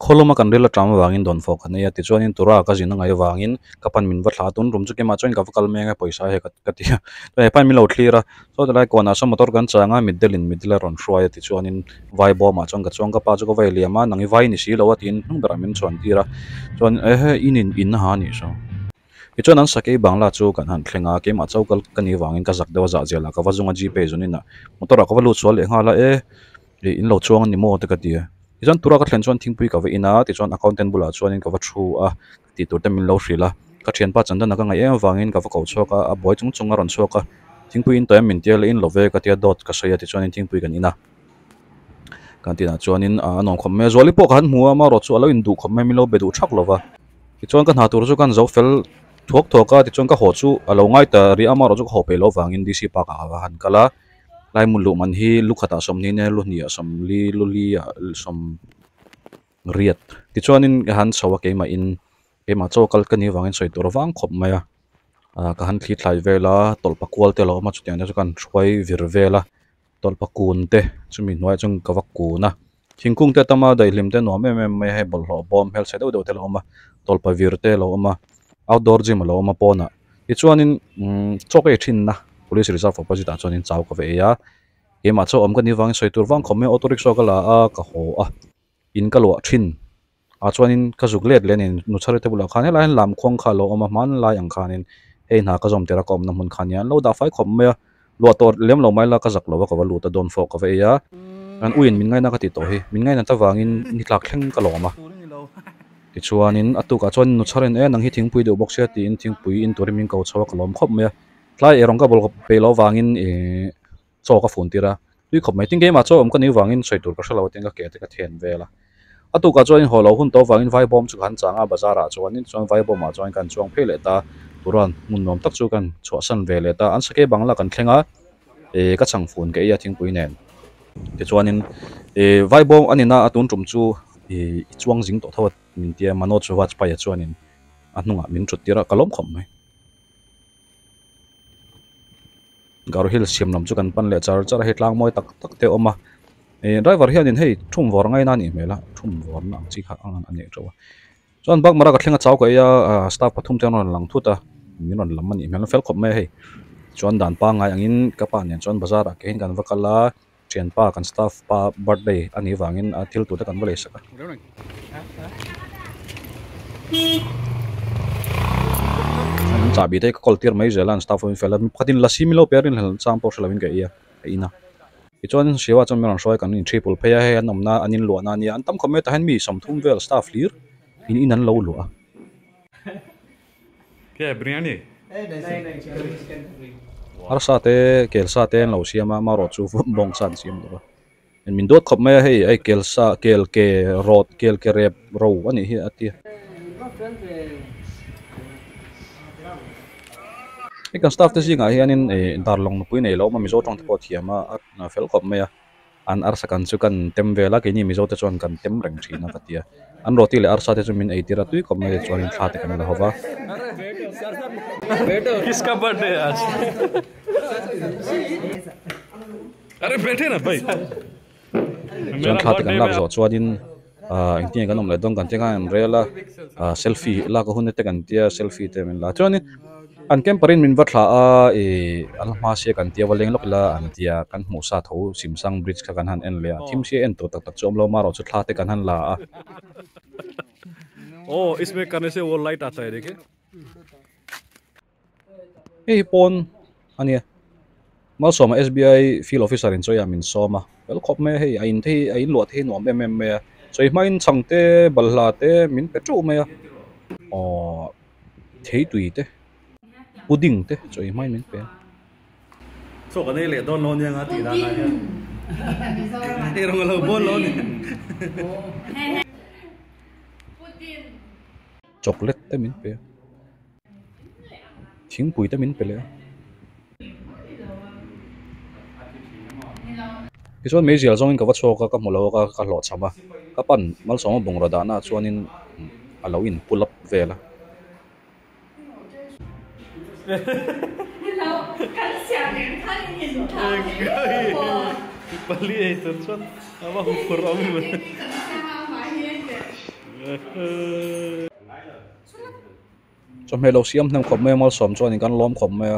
kholoma kan rela tram wangin don fok ania ti chuan in tura ka jin ngai wangin kapan min va thla tun rum chu ke ma chuan ka vakal menga paisa he ka tia to he pan mi lo thlira so lai kona sa motor kan changa middle ron shruaya ti chuan in vai bo ma chuan ka pa chu ko vai liama nangi vai ni si lo atin hung bera min chuan tira chuan in ha ni so ti chuan an sakei bangla chu kan han thlenga ke ma chawkal kani wangin ka zak dewa za jela ka wazunga gp zunina motor ka valu chwal e ngala in lo chuang ni mo te ka tia izan tura ka thlen chuan thingpui ka ve ina ti chuan accountant bula chuan in ka va thu a ti tur te min lo hrila ka thian pa chanda na ka ngai em wangin ka va ko chhoka a boy chung chunga ron chhoka thingpui in toy min tial in love ka tia dot ka saya ti chuan in thingpui kan ina kan tina chuan in anong khom me zoli po kan muwa ma ro chu alo in du khom me mi lo be du thak lova ti chuan kan ha tur chu kan zo fel thok thoka ti chuan ka ho chu alo ngai ta ri ama ro chu ho pe lo wangin dc pa ka wa han kala lai mun lu man hi lukhata som ni ne lu ni som li lu li som riat ti chuanin han sawa ke ma in ke ma chawkal kani wangin soi tur wang khop maya ka han thli thlai vela tolpa kwal te lo ma chutiang ne kan thwai vir vela tolpa kun te chumi noi chung ka wak kuna thingkung te tama dai lim te no me he bol ho bom hel se do te lo ma tolpa vir te lo ma outdoor gym lo ma pona ti chuanin choke thin na police reserve opposite a chuanin chaw ka ve ya ke ma chaw om kani wang soi tur wang khome auto rickshaw kala a ka ho a in ka lo thin a chuanin ka zuk let lenin nu chhare te bula khan lai lam khong kha lo oma man lai ang khanin he na ka zom tera kom na mun khan yan lo da fai khom me lo tor lem lo mai la ka zak lo ka lu ta don fo ka ve ya an uin min ngai na ka ti to hi min ngai na ta wangin ni tlak thleng ka lo ma ti chuanin atu ka chuan nu chharen nang hi thingpui do box ya ti in thingpui in tur min ko chhawa ka lom khop me tlai erong ka bol pe lo wangin chaw ka phun tira tui khop mai ting ke ma chaw om ka ni wangin soi tur ka hla lo ting ka ke te ka then vela atu ka chuan holo hun to wangin vai bom chu kan changa bazara chuan in chuan vai bom ma chuan kan chuang phele ta turan mun nom tak chu kan chwa san vele ta an sake bangla kan thlenga ka chang phun ke ya thingpui nen ti chuanin vai bom anina atun tum chu chuang jing to thawat min tia mano chu watch pa ya chuanin anunga min chut tira kalom khom mai garo hil siam lam chu kan pan le char hetlang moi tak tak te oma driver hianin hei thum vor ngai na ni mela thum vor na chi kha ang an ne chawa chuan bak mara ka thlenga chaw ko ya staff pathum te non lang thuta min on lam ani mel fel khop me hei chuan dan pa ngai angin ka pa nen chuan bazar a ke hin kan vakala chen pa kan staff pa birthday ani wangin a thil tu te kan vale saka chabi te kol tir mai zelan staff in fela khatin la similo perin hel chang por slavin ka ia ina ichuan sewa chon meron shoi kan in triple pay he anomna anin lo na ni an tam khome ta han mi som thum vel staff lir in an lo lo a ke biryani ar sa te kel sa te lo siama ma ro chu bong san sim do en min dot khop me he ai kel sa kel ke rot kel ke rep ro ani hi atia kan staff te singa hianin darlong pui nei lo ma mizo tong te po thiama na fel khop me an ar sakan chu kan tem vela ke ni mizo te chuan kan tem reng thina ka tia an roti le ar sa te chu min 80 ra tui khop me chuan in thla te kan la hova किसका बर्थडे है आज अरे बैठे ना भाई chuan thla te kan lak zo chuanin engti kan om le dong kan te kan rela selfie la ko hun te kan tia selfie te min la chuanin an kem parin min vatla an ma se kan tia waleng lok la an tia kan mu sa tho simsang bridge ka kan han en le thim se en to tak tak chom lo ma ro chu thla te kan han la ओ इसमें करने से वो लाइट आता है देखिए pon ania mal soma SBI field officer in choya min soma wel khop me hei ain the ain lot he nom em me choi main changte balhla te min petru me o thei tui te pudding te choi mai min pe so cái này để đón lon nha ngắt tí ra này đây là người bôn lon chocolate te min pe thing pui te min pe le kichon mejial zong in ka watcho ka mulo ka lo chama ka pan mal soma bong ra dana chuanin alawin pull up vela hello kan xiang nian kan yin ta bali itu tuan apa hukur kami cho mẹ lâu xiêm thằng khom mẹ mal xóm cho nên căn lom khom mẹ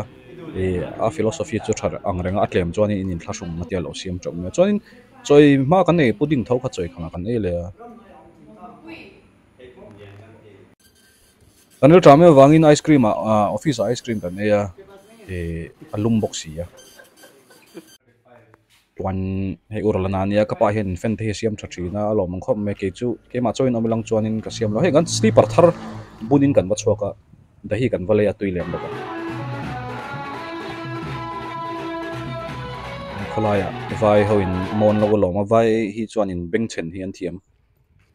a philosophy cho thar ang renga atlem cho nên in thlasum matia lo xiêm trong mẹ cho nên choi ma kan nei pudding thau kha choi khanga kan ei le anil trame wangin ice cream office ice cream kan ei alum boxi ya tuan hei uralana nia kapa hian fan the siam thachina lo mong khom me ke chu ke ma choin omilang chuanin ka siam lo he gan sleeper thar bunin kan wachuaka dahi kan vale atui lem lo kholaya vai hoin mon lo lo ma vai hi chuanin beng chen hi an thiam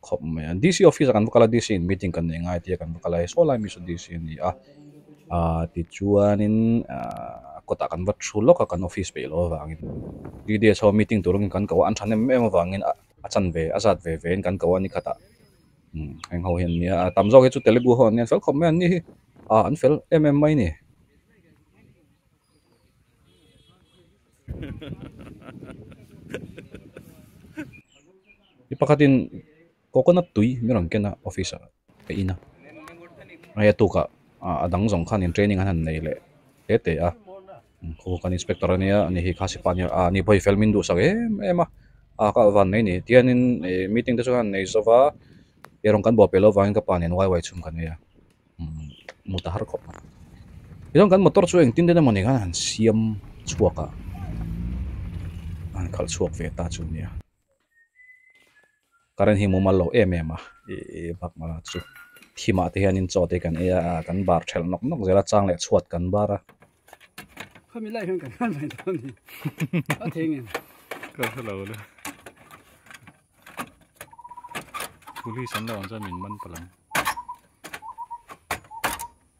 khom me DC office kan kala DC meeting kan ngai ti kan kala so lai mi so DC ni ti chuanin kota kan wat thulok kan office pe lo wangin di dia so meeting turung kan ka an thanem em wangin achan ve azat ve ven kan kawani khata ang ho hian nia tamzo ke chu telugu ho nia fel khom me ni an fel mai ni ipakatin coconut tui mirang kena office ke ina aya tu ka adang jong khan in training han nei le te ko kan inspector ania ani hi khasi pania ni boy filmin du sage ema ka van nei ni tianin meeting te chuan nei zova erong kan bo pelo wangin ka panin wai chum kan ya mutahar khop erong kan motor chu eng tin de moni kan han siam chuaka an khal chuak ve ta chu nia karen hi mumal lo ema bak ma chu thima te hianin chote kan kan bar thel nok zela chang le chuat kan bara không biết lại không cảnh phải đâu thì có thể nghe có thể lâu rồi police anh đâu cho mình mân palang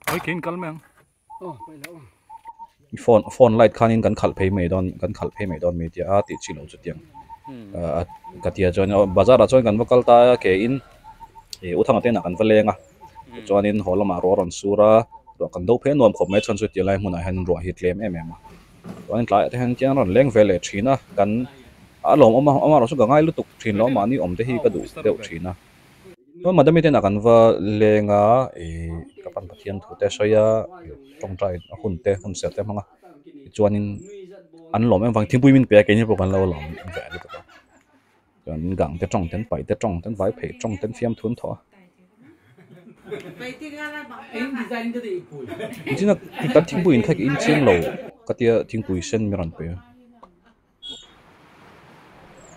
ôi kiến cal mang phải lâu phone light khanin kan khal phei me don me tia ti chilo chu tiang katia chon bazar a chon kan vakal ta ke in uthang ate na kan valenga chuanin holama ron sura kan do phe nom khop me chon chu ti lai hmun a han ro hi tlem em chuanin tlai te han chiang ron leng vele thina kan alom ama ro chu ga ngai lutuk thin lo ma ni om te hi ka du deu thina to madami te na kan va lenga kapan pathian thu te soya tong trai hun se te manga chuanin an lom em wang thingpui min pe ke ni pro kan lo lom ve lu ta chuan gang te tong ten pai te tong ten vai phei tong ten fiam thun tho em design cái gì chính là cái thingpui in thak in chiang lo katia thingpui sen mi ran pe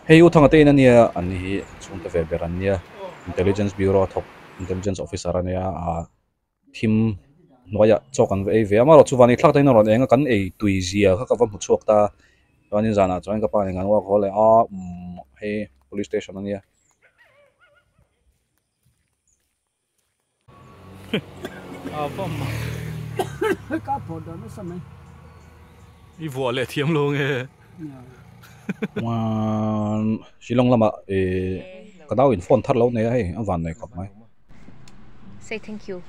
hei u thang ate na nia an hi chung te ve beran nia intelligence bureau thok intelligence officer ania thim noya chokan ve ve amaro chuwani thlak taina ron enga kan ei tuizia kha ka va mu chuak ta chuanin zana chuan ka pa ni ngan wa khole hei police station ania bom cá phở đó nó sao mày đi vua lệ thiêm luôn nghe wan silong lama ka daw in phone thar lo ne hei awan nei khop mai Say thank you.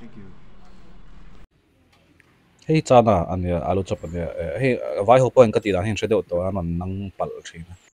hei chana ania alu chop ania hei vai ho point ka ti dan hin thredeu to an nang pal thina